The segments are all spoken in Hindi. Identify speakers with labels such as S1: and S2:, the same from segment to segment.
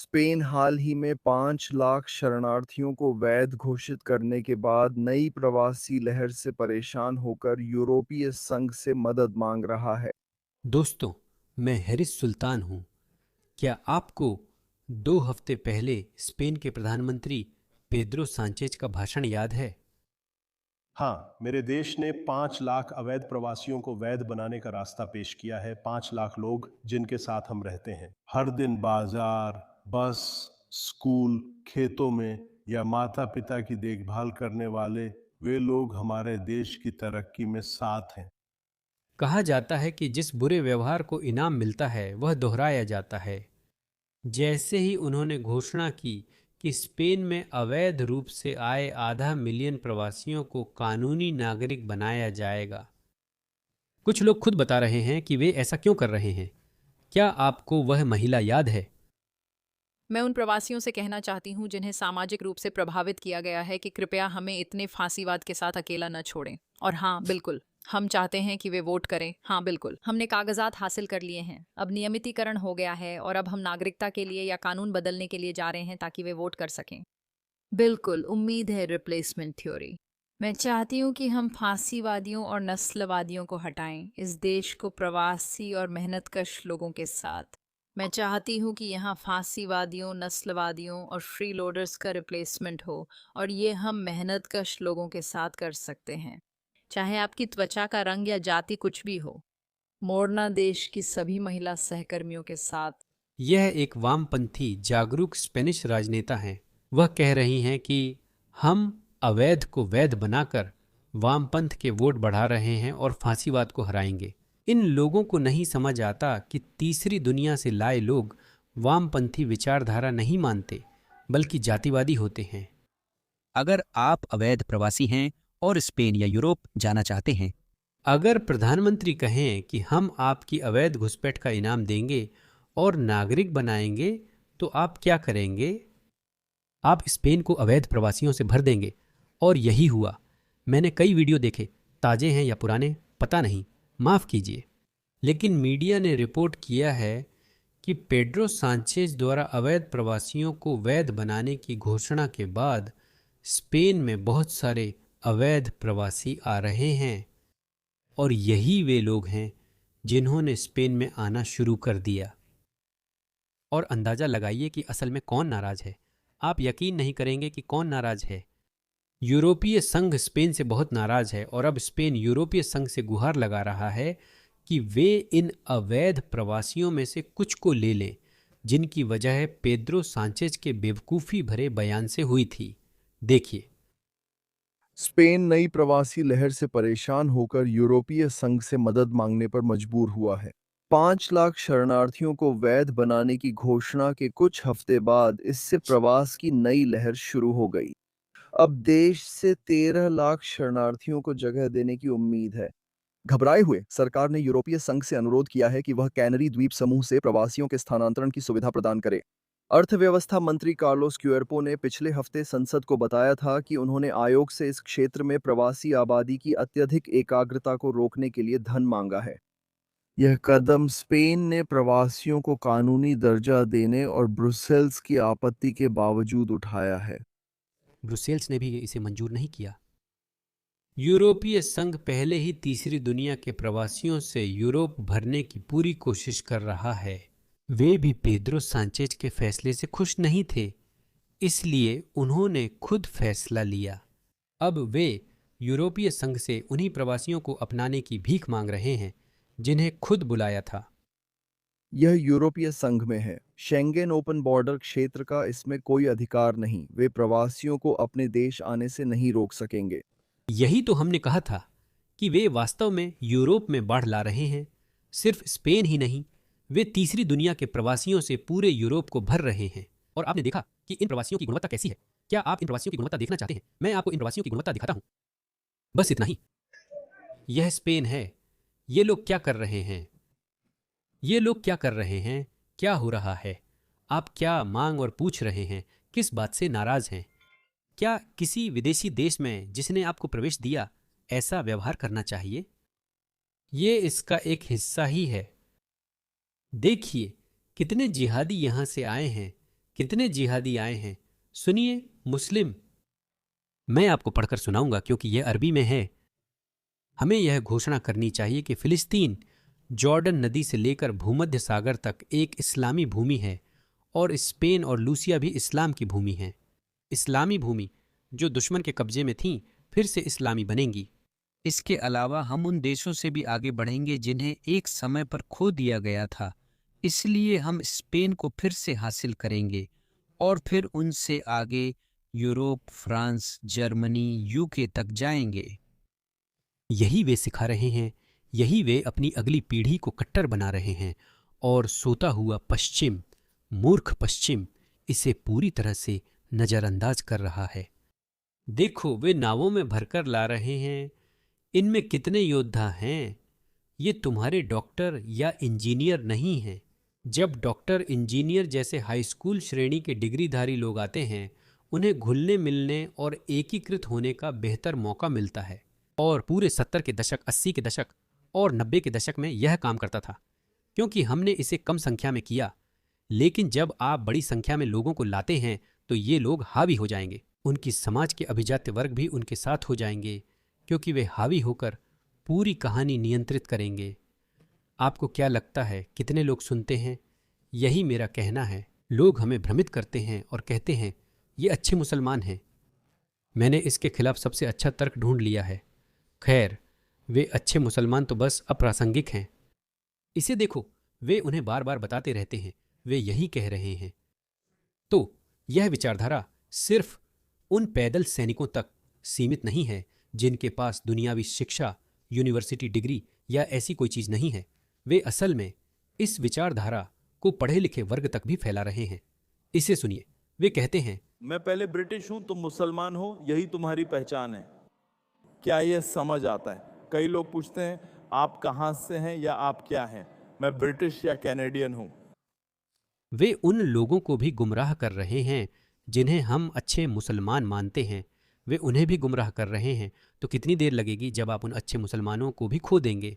S1: स्पेन हाल ही में 5 लाख शरणार्थियों को वैध घोषित करने के बाद नई प्रवासी लहर से परेशान होकर यूरोपीय संघ से मदद मांग रहा है।
S2: दोस्तों, मैं हैरिस सुल्तान हूँ। क्या आपको 2 हफ्ते पहले स्पेन के प्रधानमंत्री पेड्रो सांचेज का भाषण याद है?
S3: हाँ, मेरे देश ने 5 लाख अवैध प्रवासियों को वैध बनाने का रास्ता पेश किया है। 5 लाख लोग जिनके साथ हम रहते हैं, हर दिन बाजार, बस, स्कूल, खेतों में या माता पिता की देखभाल करने वाले वे लोग हमारे देश की तरक्की में साथ हैं।
S2: कहा जाता है कि जिस बुरे व्यवहार को इनाम मिलता है वह दोहराया जाता है। जैसे ही उन्होंने घोषणा की कि स्पेन में अवैध रूप से आए आधा मिलियन प्रवासियों को कानूनी नागरिक बनाया जाएगा, कुछ लोग खुद बता रहे हैं कि वे ऐसा क्यों कर रहे हैं। क्या आपको वह महिला याद है?
S4: मैं उन प्रवासियों से कहना चाहती हूँ जिन्हें सामाजिक रूप से प्रभावित किया गया है कि कृपया हमें इतने फांसीवाद के साथ अकेला न छोड़ें। और हाँ, बिल्कुल, हम चाहते हैं कि वे वोट करें। हाँ, बिल्कुल, हमने कागजात हासिल कर लिए हैं, अब नियमितीकरण हो गया है और अब हम नागरिकता के लिए या कानून बदलने के लिए जा रहे हैं ताकि वे वोट कर सकें। बिल्कुल, उम्मीद है रिप्लेसमेंट थ्योरी। मैं चाहती हूँ कि हम फांसीवादियों और नस्लवादियों को हटाएं, इस देश को प्रवासी और मेहनतकश लोगों के साथ। मैं चाहती हूँ कि यहाँ फांसीवादियों, नस्लवादियों और फ्री लोडर्स का रिप्लेसमेंट हो, और ये हम मेहनतकश लोगों के साथ कर सकते हैं, चाहे आपकी त्वचा का रंग या जाति कुछ भी हो। मोड़ना देश की सभी महिला सहकर्मियों के साथ।
S2: यह एक वामपंथी जागरूक स्पेनिश राजनेता हैं। वह कह रही हैं कि हम अवैध को वैध बनाकर वामपंथ के वोट बढ़ा रहे हैं और फांसीवाद को हराएंगे। इन लोगों को नहीं समझ आता कि तीसरी दुनिया से लाए लोग वामपंथी विचारधारा नहीं मानते, बल्कि जातिवादी होते हैं।
S5: अगर आप अवैध प्रवासी हैं और स्पेन या यूरोप जाना चाहते हैं,
S2: अगर प्रधानमंत्री कहें कि हम आपकी अवैध घुसपैठ का इनाम देंगे और नागरिक बनाएंगे, तो आप क्या करेंगे? आप स्पेन को अवैध प्रवासियों से भर देंगे। और यही हुआ। मैंने कई वीडियो देखे, ताजे हैं या पुराने पता नहीं, माफ़ कीजिए, लेकिन मीडिया ने रिपोर्ट किया है कि पेड्रो सांचेज द्वारा अवैध प्रवासियों को वैध बनाने की घोषणा के बाद स्पेन में बहुत सारे अवैध प्रवासी आ रहे हैं। और यही वे लोग हैं जिन्होंने स्पेन में आना शुरू कर दिया। और अंदाज़ा लगाइए कि असल में कौन नाराज़ है। आप यकीन नहीं करेंगे कि कौन नाराज़ है। यूरोपीय संघ स्पेन से बहुत नाराज़ है और अब स्पेन यूरोपीय संघ से गुहार लगा रहा है कि वे इन अवैध प्रवासियों में से कुछ को ले लें, जिनकी वजह पेड्रो सांचेज के बेवकूफ़ी भरे बयान से हुई थी। देखिए।
S1: स्पेन नई प्रवासी लहर से परेशान होकर यूरोपीय संघ से मदद मांगने पर मजबूर हुआ है। 5 लाख शरणार्थियों को वैध बनाने की घोषणा के कुछ हफ्ते बाद इससे प्रवास की नई लहर शुरू हो गई। अब देश से 13 लाख शरणार्थियों को जगह देने की उम्मीद है। घबराए हुए सरकार ने यूरोपीय संघ से अनुरोध किया है कि वह कैनरी द्वीप समूह से प्रवासियों के स्थानांतरण की सुविधा प्रदान करे। अर्थव्यवस्था मंत्री कार्लोस क्यूर्पो ने पिछले हफ्ते संसद को बताया था कि उन्होंने आयोग से इस क्षेत्र में प्रवासी आबादी की अत्यधिक एकाग्रता को रोकने के लिए धन मांगा है। यह कदम स्पेन ने प्रवासियों को कानूनी दर्जा देने और ब्रुसेल्स की आपत्ति के बावजूद उठाया है।
S2: ब्रुसेल्स ने भी इसे मंजूर नहीं किया। यूरोपीय संघ पहले ही तीसरी दुनिया के प्रवासियों से यूरोप भरने की पूरी कोशिश कर रहा है। वे भी पेड्रो सांचेज के फैसले से खुश नहीं थे, इसलिए उन्होंने खुद फैसला लिया। अब वे यूरोपीय संघ से उन्हीं प्रवासियों को अपनाने की भीख मांग रहे हैं जिन्हें खुद बुलाया था।
S1: यह यूरोपीय संघ में है। शेंगेन ओपन बॉर्डर क्षेत्र का इसमें कोई अधिकार नहीं। वे प्रवासियों को अपने देश आने से नहीं रोक सकेंगे।
S2: यही तो हमने कहा था कि वे वास्तव में यूरोप में बाढ़ ला रहे हैं। सिर्फ स्पेन ही नहीं, वे तीसरी दुनिया के प्रवासियों से पूरे यूरोप को भर रहे हैं। और आपने देखा कि इन प्रवासियों की गुणवत्ता कैसी है। क्या आप इन प्रवासियों की गुणवत्ता देखना चाहते हैं? मैं आपको इन प्रवासियों की गुणवत्ता दिखाता हूं। बस इतना ही। यह स्पेन है। ये लोग क्या कर रहे हैं? ये लोग क्या कर रहे हैं? क्या हो रहा है? आप क्या मांग और पूछ रहे हैं? किस बात से नाराज हैं? क्या किसी विदेशी देश में जिसने आपको प्रवेश दिया ऐसा व्यवहार करना चाहिए? ये इसका एक हिस्सा ही है। देखिए कितने जिहादी यहां से आए हैं कितने जिहादी आए हैं, सुनिए मुस्लिम। मैं आपको पढ़कर सुनाऊंगा क्योंकि यह अरबी में है। हमें यह घोषणा करनी चाहिए कि फिलिस्तीन जॉर्डन नदी से लेकर भूमध्य सागर तक एक इस्लामी भूमि है और स्पेन और लूसिया भी इस्लाम की भूमि है। इस्लामी भूमि जो दुश्मन के कब्जे में थीं फिर से इस्लामी बनेंगी।
S5: इसके अलावा हम उन देशों से भी आगे बढ़ेंगे जिन्हें एक समय पर खो दिया गया था। इसलिए हम स्पेन को फिर से हासिल करेंगे और फिर उनसे आगे यूरोप, फ्रांस, जर्मनी, यूके तक जाएंगे।
S2: यही वे सिखा रहे हैं, यही वे अपनी अगली पीढ़ी को कट्टर बना रहे हैं और सोता हुआ पश्चिम, मूर्ख पश्चिम, इसे पूरी तरह से नजरअंदाज कर रहा है। देखो वे नावों में भरकर ला रहे हैं। इनमें कितने योद्धा हैं। ये तुम्हारे डॉक्टर या इंजीनियर नहीं हैं। जब डॉक्टर, इंजीनियर जैसे हाई स्कूल श्रेणी के डिग्रीधारी लोग आते हैं, उन्हें घुलने मिलने और एकीकृत होने का बेहतर मौका मिलता है। और पूरे 70 के दशक, 80 के दशक और 90 के दशक में यह काम करता था क्योंकि हमने इसे कम संख्या में किया। लेकिन जब आप बड़ी संख्या में लोगों को लाते हैं तो ये लोग हावी हो जाएंगे। उनकी समाज के अभिजात्य वर्ग भी उनके साथ हो जाएंगे क्योंकि वे हावी होकर पूरी कहानी नियंत्रित करेंगे। आपको क्या लगता है कितने लोग सुनते हैं? यही मेरा कहना है। लोग हमें भ्रमित करते हैं और कहते हैं ये अच्छे मुसलमान हैं। मैंने इसके खिलाफ सबसे अच्छा तर्क ढूंढ लिया है। खैर, वे अच्छे मुसलमान तो बस अप्रासंगिक हैं। इसे देखो, वे उन्हें बार बार बताते रहते हैं, वे यही कह रहे हैं। तो यह विचारधारा सिर्फ उन पैदल सैनिकों तक सीमित नहीं है जिनके पास दुनियावी शिक्षा, यूनिवर्सिटी डिग्री या ऐसी कोई चीज नहीं है। वे असल में इस विचारधारा को पढ़े लिखे वर्ग तक भी फैला रहे हैं। इसे सुनिए, वे कहते हैं,
S6: मैं पहले ब्रिटिश हूं, तुम मुसलमान हो, यही तुम्हारी पहचान है। क्या यह समझ आता है? कई लोग पूछते हैं आप कहां से हैं या आप क्या हैं। मैं ब्रिटिश या कैनेडियन हूं।
S2: वे उन लोगों को भी गुमराह कर रहे हैं जिन्हें हम अच्छे मुसलमान मानते हैं। वे उन्हें भी गुमराह कर रहे हैं। तो कितनी देर लगेगी जब आप उन अच्छे मुसलमानों को भी खो देंगे?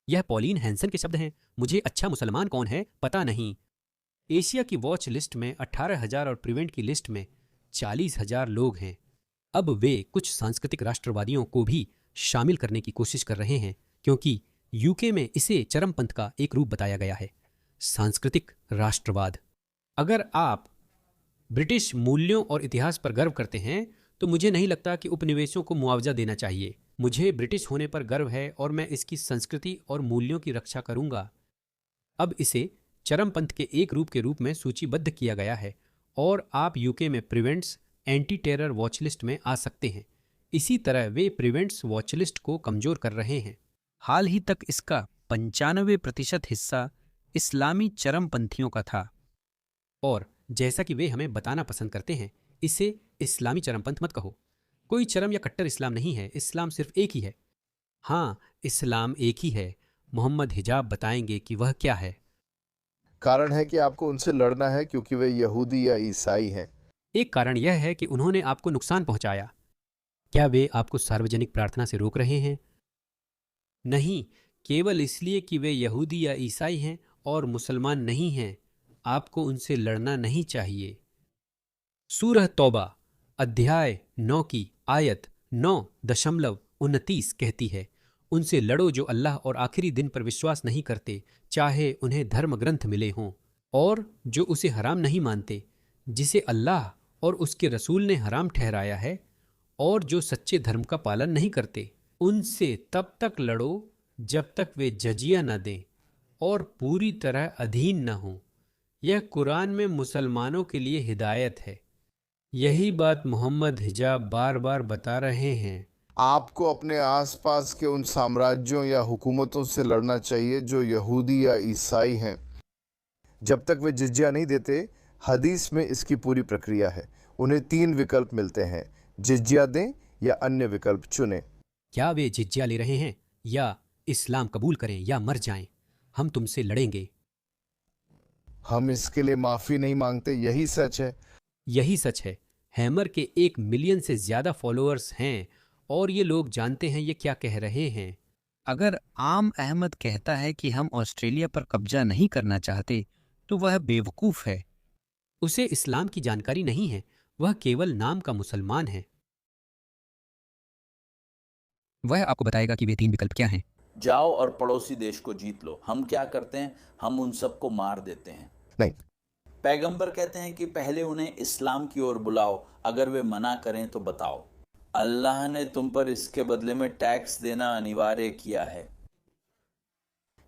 S2: यह पॉलिन हैंसन के शब्द हैं। मुझे अच्छा मुसलमान कौन है पता नहीं। एशिया की वॉच लिस्ट में 18,000 और प्रिवेंट की लिस्ट में 40,000 लोग हैं। अब वे कुछ सांस्कृतिक राष्ट्रवादियों को भी शामिल करने की कोशिश कर रहे हैं क्योंकि यूके में इसे चरमपंथ का एक रूप बताया गया है, सांस्कृतिक राष्ट्रवाद। अगर आप ब्रिटिश मूल्यों और इतिहास पर गर्व करते हैं तो मुझे नहीं लगता कि उपनिवेशों को मुआवजा देना चाहिए। मुझे ब्रिटिश होने पर गर्व है और मैं इसकी संस्कृति और मूल्यों की रक्षा करूंगा। अब इसे चरमपंथ के एक रूप के रूप में सूचीबद्ध किया गया है और आप यूके में प्रिवेंट्स एंटी टेरर वॉचलिस्ट में आ सकते हैं। इसी तरह वे प्रिवेंट्स वॉचलिस्ट को कमजोर कर रहे हैं।
S5: हाल ही तक इसका 95% हिस्सा इस्लामी चरमपंथियों का था।
S2: और जैसा कि वे हमें बताना पसंद करते हैं, इसे इस्लामी चरमपंथ मत कहो। कोई चरम या कट्टर इस्लाम नहीं है। इस्लाम सिर्फ एक ही है। हाँ, इस्लाम एक ही है। मोहम्मद हिजाब बताएंगे कि वह क्या है।
S1: कारण है कि आपको उनसे लड़ना है क्योंकि वे यहूदी या ईसाई हैं।
S2: एक कारण यह है कि उन्होंने आपको नुकसान पहुंचाया। क्या वे आपको सार्वजनिक प्रार्थना से रोक रहे हैं? नहीं, केवल इसलिए कि वे यहूदी या ईसाई हैं और मुसलमान नहीं हैं। आपको उनसे लड़ना नहीं चाहिए। सूरह तौबा अध्याय 9 की आयत 9.29 कहती है, उनसे लड़ो जो अल्लाह और आखिरी दिन पर विश्वास नहीं करते, चाहे उन्हें धर्म ग्रंथ मिले हों, और जो उसे हराम नहीं मानते जिसे अल्लाह और उसके रसूल ने हराम ठहराया है, और जो सच्चे धर्म का पालन नहीं करते। उनसे तब तक लड़ो जब तक वे जजिया न दें और पूरी तरह अधीन न हों। यह कुरान में मुसलमानों के लिए हिदायत है। यही बात मोहम्मद हिजाब बार बार बता रहे हैं।
S1: आपको अपने आसपास के उन साम्राज्यों या हुकूमतों से लड़ना चाहिए जो यहूदी या ईसाई हैं। जब तक वे जिज्या नहीं देते, हदीस में इसकी पूरी प्रक्रिया है। उन्हें 3 विकल्प मिलते हैं, जिज्या दें या अन्य विकल्प चुनें।
S2: क्या वे जिज्या ले रहे हैं या इस्लाम कबूल करें या मर जाएं? हम तुमसे लड़ेंगे।
S1: हम इसके लिए माफ़ी नहीं मांगते, यही सच है।
S2: यही सच है। हैमर के 1 मिलियन से ज्यादा फॉलोअर्स हैं और ये लोग जानते हैं ये क्या कह रहे हैं।
S5: अगर आम अहमद कहता है कि हम ऑस्ट्रेलिया पर कब्जा नहीं करना चाहते तो वह बेवकूफ़ है।
S2: उसे इस्लाम की जानकारी नहीं है, वह केवल नाम का मुसलमान है।
S5: वह आपको बताएगा कि वे 3 विकल्प क्या हैं।
S7: जाओ और पड़ोसी देश को जीत लो। हम क्या करते हैं? हम उन सबको मार देते हैं।
S8: नहीं।
S7: पैगंबर कहते हैं कि पहले उन्हें इस्लाम की ओर बुलाओ, अगर वे मना करें तो बताओ। अल्लाह ने तुम पर इसके बदले में टैक्स देना अनिवार्य किया है।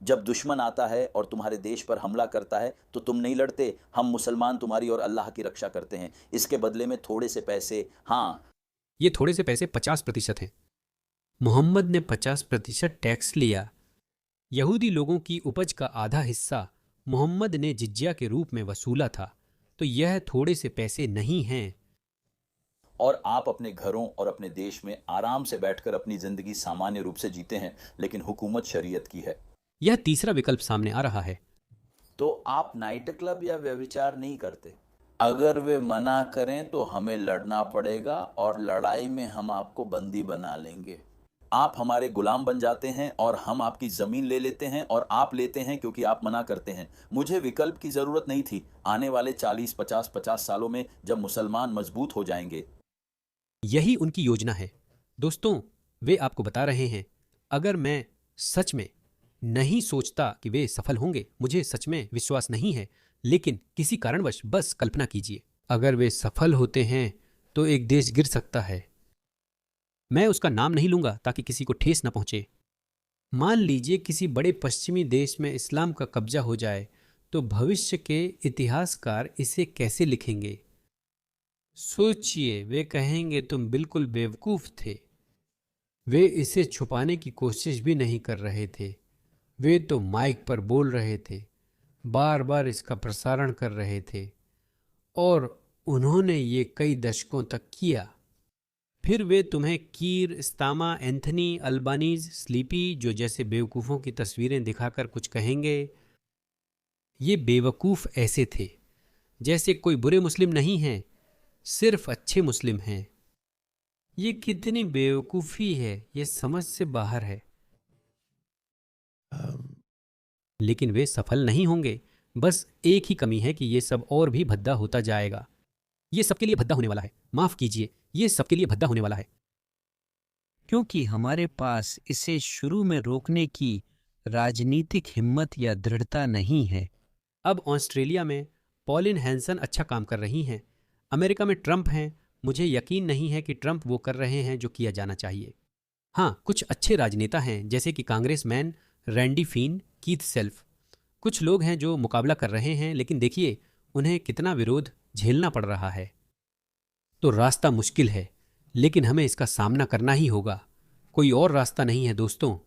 S7: जब दुश्मन आता है और तुम्हारे देश पर हमला करता है तो तुम नहीं लड़ते, हम मुसलमान तुम्हारी और अल्लाह की रक्षा करते हैं। इसके बदले में थोड़े से पैसे, हाँ,
S2: ये थोड़े से पैसे 50% हैं। मोहम्मद ने 50% टैक्स लिया। यहूदी लोगों की उपज का आधा हिस्सा मोहम्मद ने जिज्या के रूप में वसूला था, तो यह थोड़े से पैसे नहीं हैं।
S7: और आप अपने घरों और अपने देश में आराम से बैठकर अपनी जिंदगी सामान्य रूप से जीते हैं, लेकिन हुकूमत शरीयत की है।
S2: यह तीसरा विकल्प सामने आ रहा है।
S7: तो आप नाइट क्लब या व्यभिचार नहीं करते। अगर वे मना करें तो हमें लड़ना पड़ेगा और लड़ाई में हम आपको बंदी बना लेंगे। आप हमारे गुलाम बन जाते हैं और हम आपकी जमीन ले लेते हैं, और आप लेते हैं क्योंकि आप मना करते हैं। मुझे विकल्प की जरूरत नहीं थी। आने वाले 40-50 सालों में जब मुसलमान मजबूत हो जाएंगे।
S2: यही उनकी योजना है। दोस्तों, वे आपको बता रहे हैं, अगर मैं सच में नहीं सोचता कि वे सफल होंगे, मुझे सच में विश्वास नहीं है, लेकिन किसी कारणवश बस कल्पना कीजिए, अगर वे सफल होते हैं तो एक देश गिर सकता है। मैं उसका नाम नहीं लूंगा ताकि किसी को ठेस न पहुंचे। मान लीजिए किसी बड़े पश्चिमी देश में इस्लाम का कब्जा हो जाए, तो भविष्य के इतिहासकार इसे कैसे लिखेंगे? सोचिए, वे कहेंगे तुम बिल्कुल बेवकूफ थे। वे इसे छुपाने की कोशिश भी नहीं कर रहे थे। वे तो माइक पर बोल रहे थे, बार बार इसका प्रसारण कर रहे थे, और उन्होंने ये कई दशकों तक किया। फिर वे तुम्हें कीर स्टामा, एंथनी अल्बानीज, स्लीपी जो जैसे बेवकूफ़ों की तस्वीरें दिखाकर कुछ कहेंगे। ये बेवकूफ़ ऐसे थे जैसे कोई बुरे मुस्लिम नहीं हैं, सिर्फ अच्छे मुस्लिम हैं। ये कितनी बेवकूफ़ी है, ये समझ से बाहर है। लेकिन वे सफल नहीं होंगे। बस एक ही कमी है कि ये सब और भी भद्दा होता जाएगा। ये सबके लिए भद्दा होने वाला है। माफ कीजिए, ये सबके लिए भद्दा होने वाला है।
S5: क्योंकि हमारे पास इसे शुरू में रोकने की राजनीतिक हिम्मत या दृढ़ता नहीं है।
S2: अब ऑस्ट्रेलिया में पॉलिन हैंसन अच्छा काम कर रही हैं। अमेरिका में ट्रंप हैं। मुझे यकीन नहीं है कि ट्रंप वो कर रहे हैं जो किया जाना चाहिए। हाँ, कुछ अच्छे राजनेता हैं, जैसे कि कांग्रेसमैन रैंडी फीन, कीथ सेल्फ। कुछ लोग हैं जो मुकाबला कर रहे हैं, लेकिन देखिए उन्हें कितना विरोध झेलना पड़ रहा है। तो रास्ता मुश्किल है, लेकिन हमें इसका सामना करना ही होगा। कोई और रास्ता नहीं है दोस्तों।